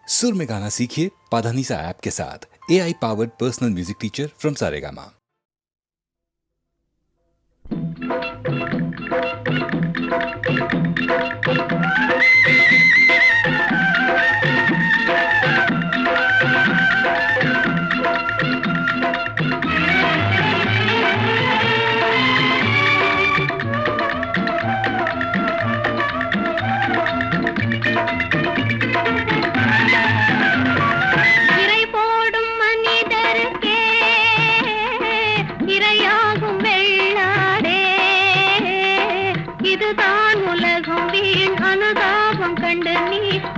सुर में गाना सीखिए पाधानीसा ऐप के साथ। AI powered personal music teacher from Saregama.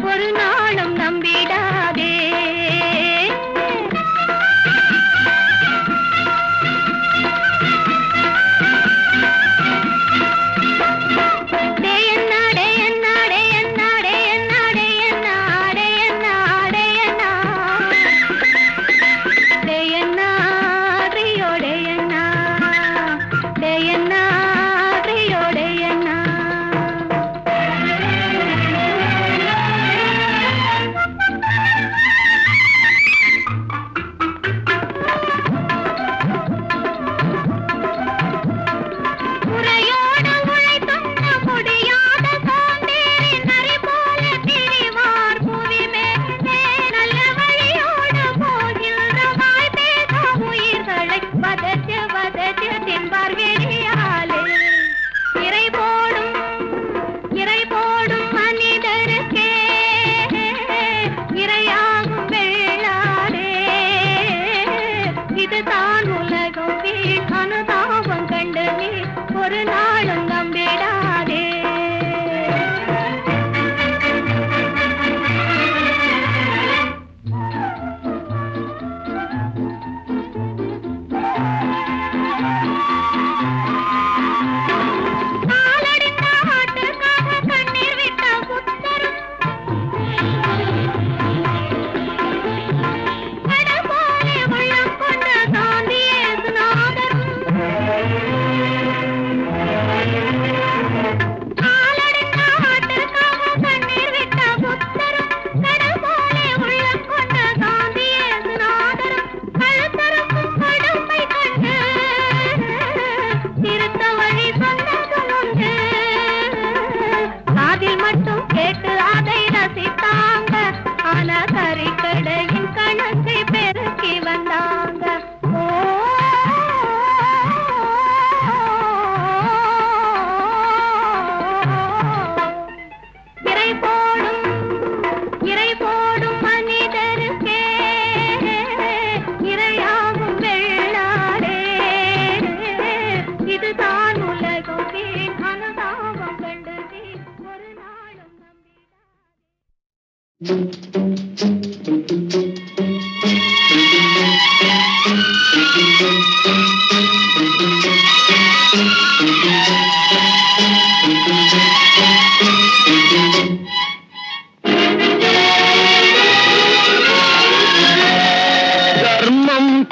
ஒரு நாளும் நம்பிடாதே. ஒரு நாளும் நம்பிடாதே.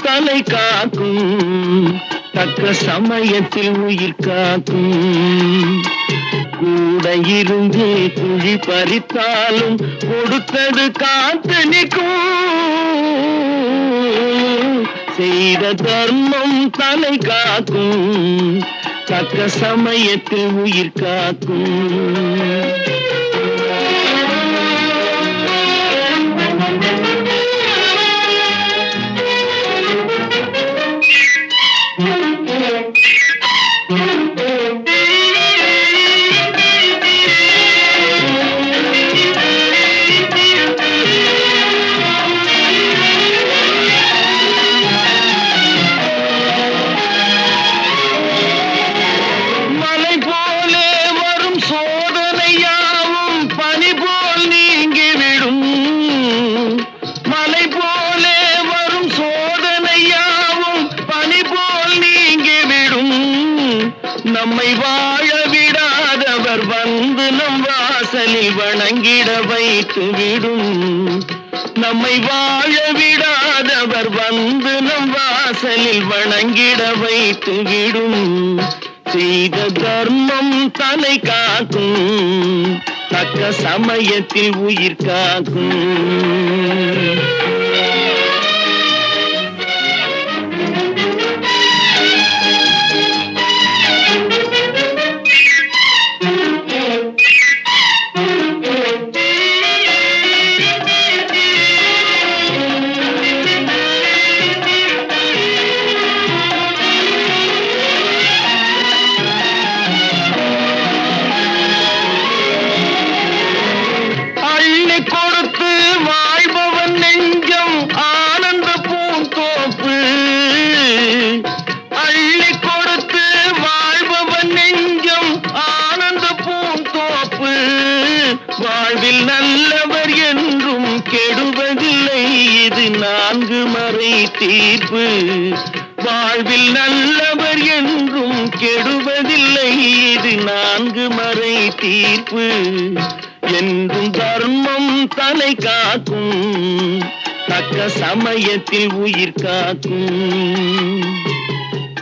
தலை காக்கும் தக்க சமயத்தில் உயிர் காக்கும் கூட இருந்து குழி பறித்தாலும் கொடுத்தது காத்து நிற்கும் செய்த தர்மம் தலை காக்கும் தக்க சமயத்தில் உயிர் காக்கும். நம்மை வாழ விடாதவர் வந்து நம் வாசலில் வணங்கிட வைத்து விடும். நம்மை வாழ விடாதவர் வந்து நம் வாசலில் வணங்கிட வைத்து விடும். செய்த தர்மம் தலை காக்கும் தக்க சமயத்தில் உயிர் காக்கும். நான்கு மறை தீர்ப்பு. வாழ்வில் நல்லவர் என்றும் கெடுவதில்லை, இது நான்கு மறை தீர்ப்பு. என்றும் தர்மம் தலை காக்கும், தக்க சமயத்தில் உயிர் காக்கும்.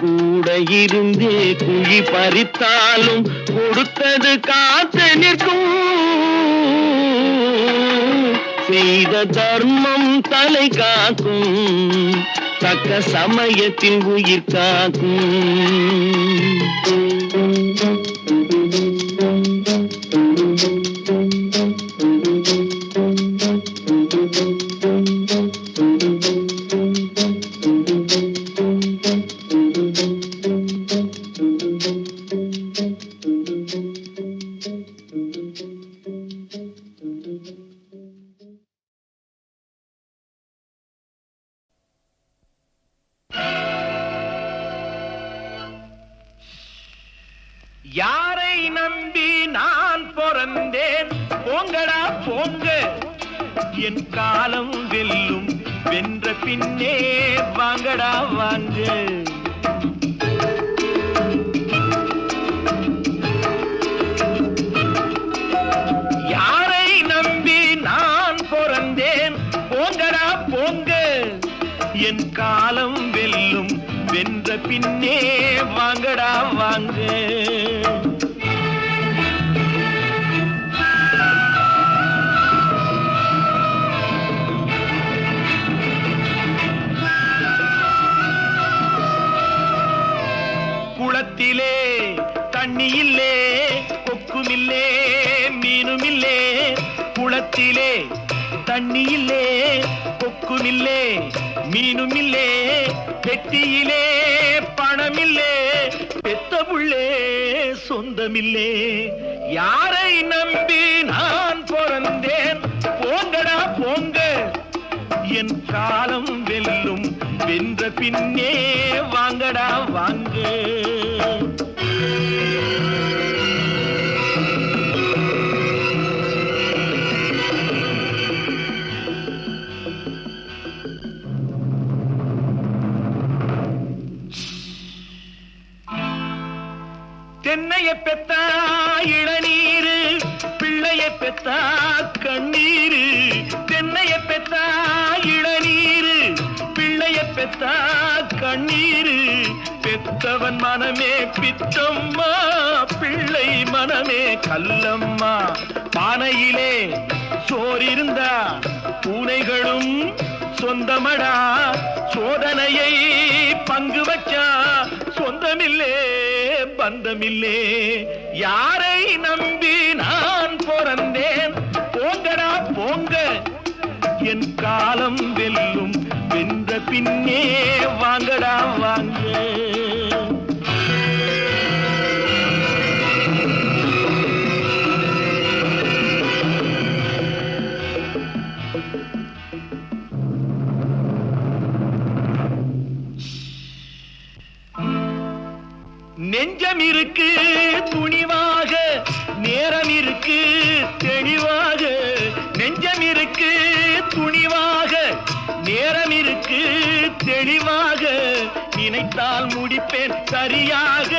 கூட இருந்தே குழி பறித்தாலும் கொடுத்தது காத்து நிற்கும். செய்த தர்மம் தலை காக்கும், தக்க சமயத்தில் உயிர் காக்கும். யாரை நம்பி நான் பிறந்தேன், போங்கடா போங்க, என் காலம் வெல்லும், வென்ற பின்னே வாங்கடா வாங்க. யாரை நம்பி நான் பிறந்தேன், போங்கடா போங்க, என் காலம் வெல்லும், வென்ற பின்னே வாங்கடா வாங்க. குளத்திலே தண்ணி இல்லே, கொக்குமில்லே, மீனுமில்லே. குளத்திலே தண்ணி இல்லே, கொக்குமில்லே, மீனுமில்லே. பெட்டியிலே பணமில்லே, பெத்த புள்ளே சொந்தமில்லே. யாரை நம்பி நான் பிறந்தேன், போங்கடா போங்க, என் காலம் வெல்லும், வென்ற பின்னே வாங்கடா வாங்க. தென்னைய பெத்தா இளநீரு, பிள்ளைய பெத்தா கண்ணீரு. தென்னைய பெத்தா இளநீரு, பிள்ளைய பெத்தா கண்ணீரு. பெத்தவன் மனமே பித்தம்மா, பிள்ளை மனமே கல்லம்மா. பானையிலே சோறிருந்தா பூனைகளும் சொந்தமடா, சோதனையை பங்கு வச்சா சொந்தமில்லே பந்தமில்லே. யாரை நம்பி நான் பிறந்தேன், போங்கடா போங்க, என் காலம் வெல்லும், வென்ற பின்னே வாங்கடா வாங்க. நெஞ்சம் இருக்கு துணிவாக, நேரம் இருக்கு தெளிவாக. நெஞ்சம் இருக்கு துணிவாக, நேரம் இருக்கு தெளிவாக. நினைத்தால் முடிப்பேன் சரியாக,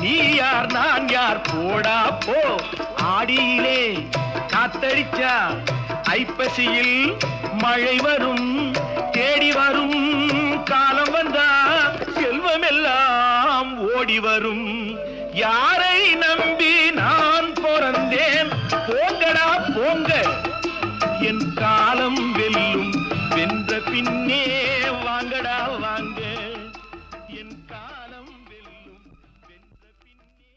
நீ யார் நான் யார் போடா போ. ஆடியிலே காத்தடிச்சா ஐப்பசியில் மழை வரும், தேடி வரும் காலம் வந்தா செல்வமெல்லாம் ஓடி வரும். யாரை நம்பி நான் பிறந்தேன், போங்கடா போங்க, என் காலம் வெல்லும், வென்ற பின்னே வாங்கடா வாங்க. என் காலம் வெல்லும், வென்ற பின்னே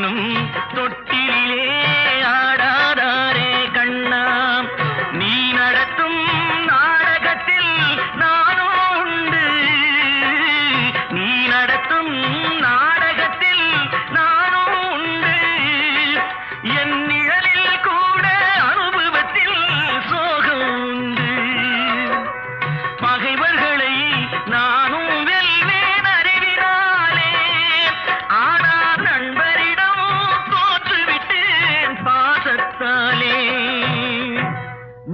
எனும் தொட்டிலே ஆடாதாரே கண்ணா நீ நடத்தும் நாடகத்தில் நானும் உண்டு நீ நடத்தும் நாடகத்தில் நானும் உண்டு என் நிழலில் கூட அனுபவத்தில் சோகம் உண்டு பகைவர்களை நானும் வெல்வேன் அறிவினாலே ஆனால் நண்பரிடம் தோற்றுவிட்டேன் பாசத்தாலே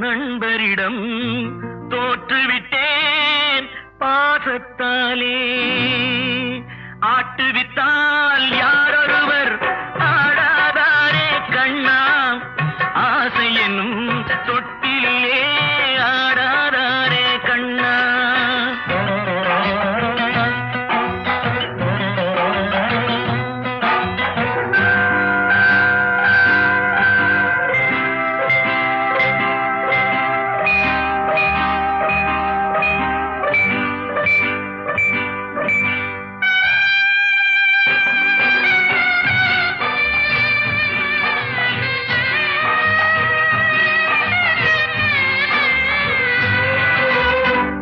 நண்பரிடம் தோற்றுவிட்டேன் பாசத்தாலே ஆட்டுவித்தால் யாரொருவர் ஆடாதாரே கண்ணா ஆசை என்னும் தொட்டிலே ஆடாதாரே கண்ணா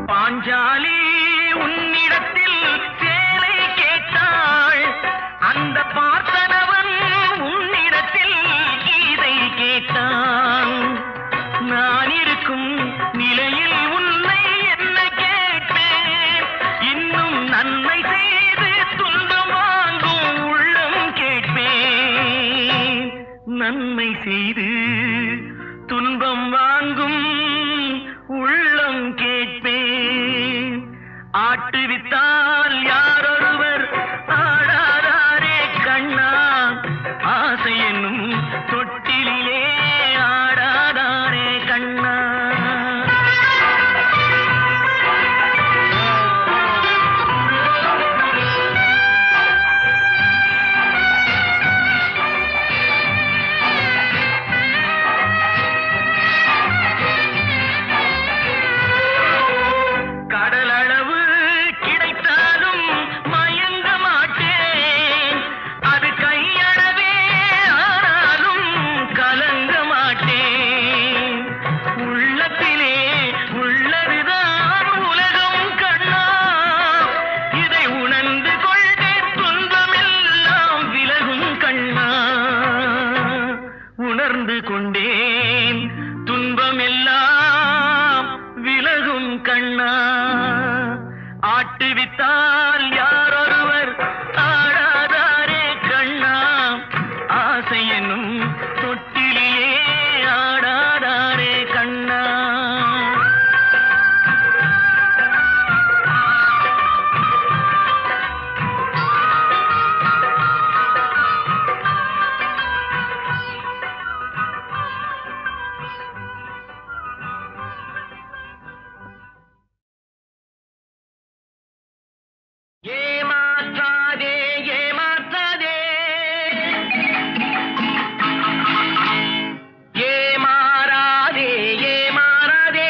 பாஞ்சாலி உன்னிடத்தில் சேலை கேட்டாள் அந்த பார்த்தனவன் உன்னிடத்தில் கீதை கேட்டான் நான் இருக்கும் நிலையில் உன்னை என்ன கேட்பேன் இன்னும் நன்மை செய்து துன்பம் வாங்கும் உள்ளம் கேட்பேன் நன்மை செய்து துன்பம் வாங்கும் உள்ளம் கேட்பேன் ஆட்டுவித்தால் யாரொருவர் ஆடாதாரே கண்ணா ஆசை என்னும் தொட்டிலே ஆடாதாரே கண்ணா கடலளவு கிடைத்தாலும் மயங்க மாட்டேன் அது கையளவே ஆனாலும் கலங்க மாட்டேன் உள்ளத்திலே உள்ளதுதான் உலகம் கண்ணா இதை உணர்ந்து கொண்டே துன்பமெல்லாம் விலகும் கண்ணா உணர்ந்து கொண்டேன் துன்பமெல்லாம் விலகும் கண்ணா ஆட்டுவித்தால் யாரொருவர் ஆடாதாரே கண்ணா ஆசை என்னும் தொட்டிலே ஆடாதாரே கண்ணா ஏமாற்றாதே ஏமாற்றாதே ஏமாறாதே ஏமாறாதே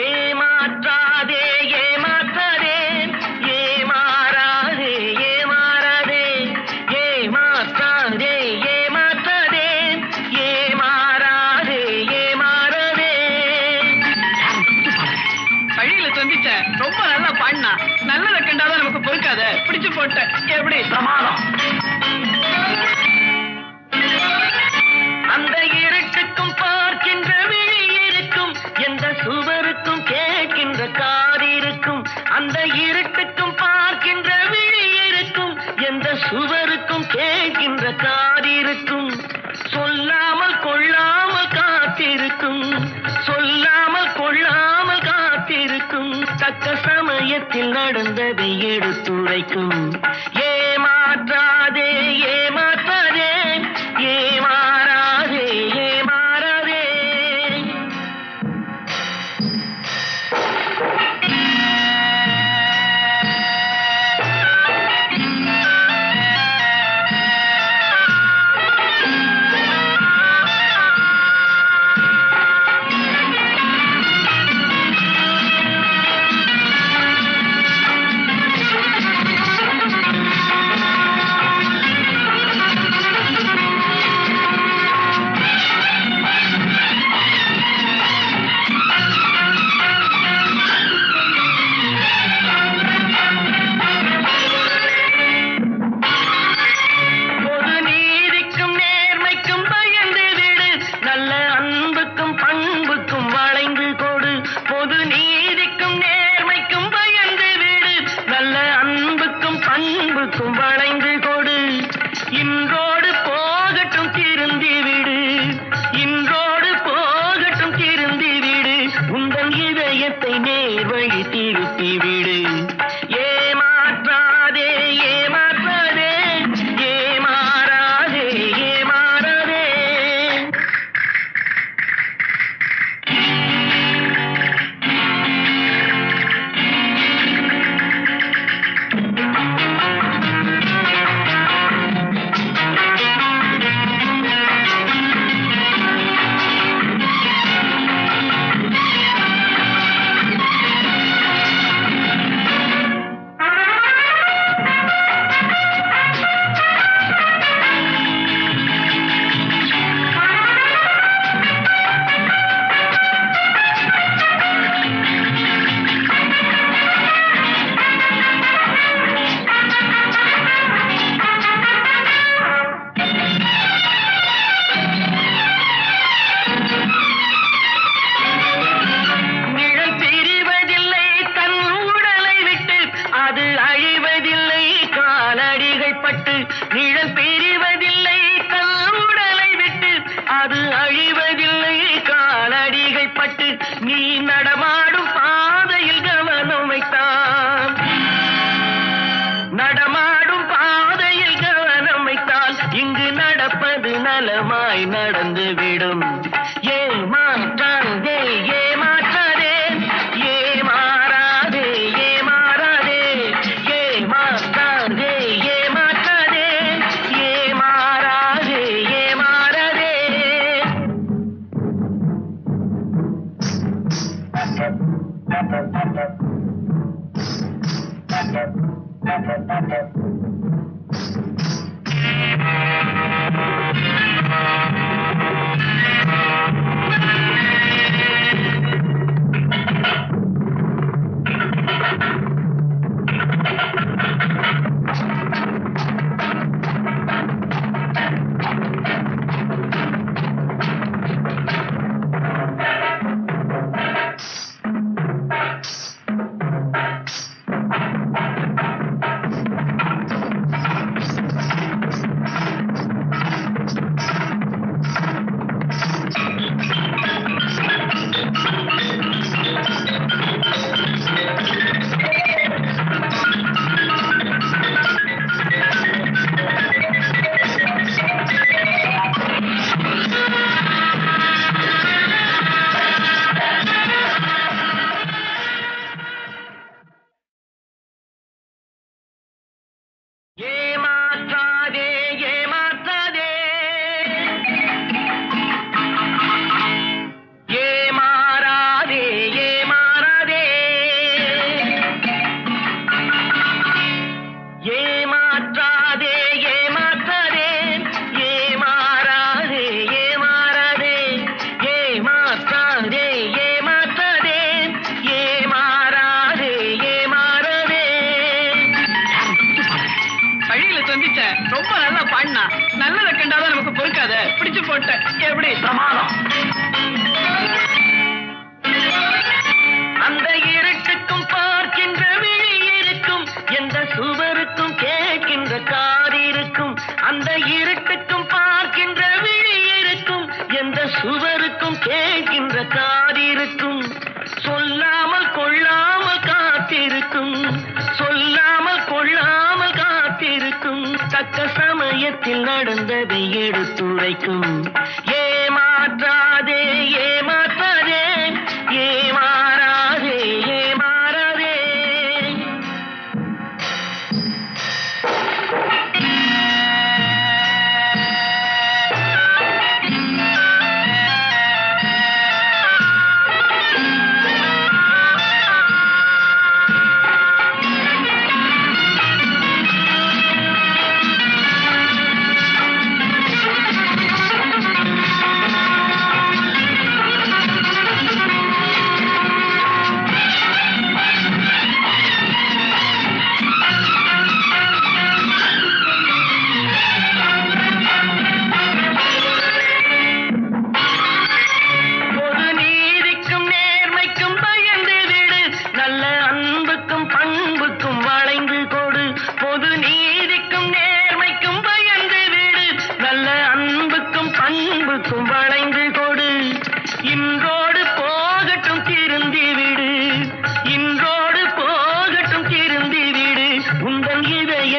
ஏமாற்றாதே ஏமாற்றாதே ஏமாறாதே ஏமாறாதே ஏமாற்றாதே ஏமாற்றாதே ஏமாறாதே ஏமாறாதே வழியில சந்திச்ச ரொம்ப நல்லா பாடினா நல்லதை கண்டாதான் நமக்கு பொறுக்காத பிடிச்சு போட்ட எப்படி பிரமாதம் அந்த இருட்டுக்கும் பார்க்கின்ற விழி இருக்கும் எந்த சுவருக்கும் கேட்கின்ற காது இருக்கும் அந்த இருட்டுக்கும் பார்க்கின்ற விழி இருக்கும் எந்த சுவருக்கும் கேட்கின்ற காது இருக்கும் சொல்லாமல் கொள்ளாமல் காத்திருக்கும் சொல்லாமல் கொள்ளாமல் காத்திருக்கும் தக்க சமயத்தில் நடந்ததை எடுத்துரைக்கும் ஏமாற்றாதே ஏமாற்றாதே ஏமாறாதே ஏமாறாதே காசும் வளைந்து கொடு, இன்றோடு போகட்டும் திருந்தி விடு, இன்றோடு போகட்டும் திருந்தி விடு, உந்தன் இதயத்தை நேர் வழி திருப்பி விடு. ஏமாற்றாதே ஏமாற்றாதே ஏமாறாதே ஏமாறாதே. நிழல் பிரிவதில்லை தன் உடலை விட்டு, அது அழிவதில்லை காலடிகள் பட்டு. நீ நடமாடும் பாதையில் கவனம் வைத்தான், நடமாடும் பாதையில் கவனம் வைத்தால் இங்கு நடப்பது நலமாய் நடந்துவிடும். ஏமாற்றாதே ஏமாற்றாதே ஏமாறாதே ஏமாறாதே ஏமாற்றாதே ஏமாற்றாதே ஏமாறாதே ஏமாறாதே. ஏமாற்றாதே ஏமாற்றாதே ஏமாறாதே ஏமாறாதே ஏமாற்றாதே ஏமாற்றாதே ஏமாறாதே ஏமாறாதே ஏமாற்றாதே ஏமாற்றாதே ஏமாறாதே ஏமாறாதே. வழியில சந்திச்ச ரொம்ப நல்லா பாடினா, நல்லதை கண்டாதான் நமக்கு பொறுக்காத, பிடிச்சு போட்ட எப்படி பிரமாதம். அந்த இருட்டுக்கும் பார்க்கின்ற விழி இருக்கும், எந்த சுவருக்கும் கேட்கின்ற காது இருக்கும். அந்த இருட்டுக்கும் பார்க்கின்ற விழி இருக்கும், எந்த சுவருக்கும் கேட்கின்ற காது இருக்கும். சொல்லாமல் கொள்ளாமல் காத்திருக்கும், சொல்லாமல் கொள்ளாமல் காத்திருக்கும். தக்க சமயத்தில் நடந்ததை எடுத்துரைக்கும். ஏமாற்றாதே ஏமாற்றாதே ஏமாறாதே ஏமாறாதே.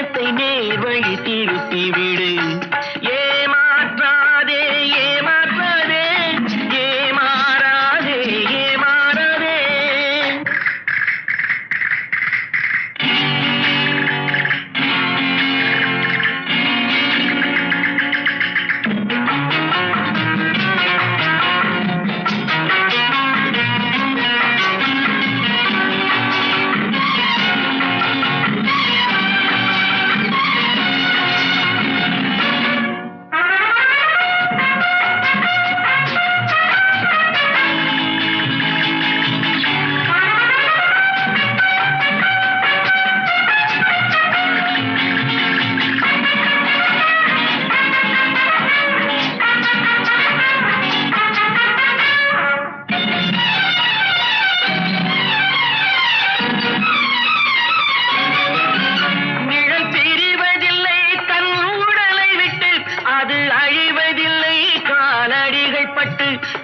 இதயத்தை நேர் வழி திருப்பி விடு. ஏமாற்றாதே ஏமாற்றாதே ஏமாறாதே ஏமாறாதே.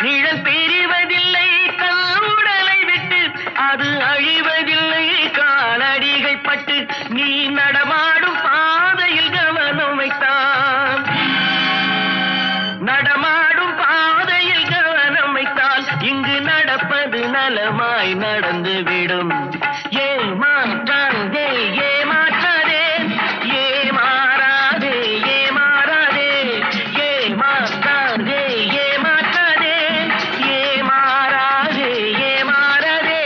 நிழல் பிரிவதில்லை தன் உடலை விட்டு, அது அழிவதில்லை காலடிகள் பட்டு. நீ நடமாடும் பாதையில் கவனம் வைத்தான், நடமாடும் பாதையில் கவனம் வைத்தால் இங்கு நடப்பது நலமாய் நடந்துவிடும். ஏமாற்றாதே ஏமாற்றாதே ஏமாறாதே ஏமாறாதே ஏமாற்றாதே ஏமாற்றாதே ஏமாறாதே ஏமாறாதே.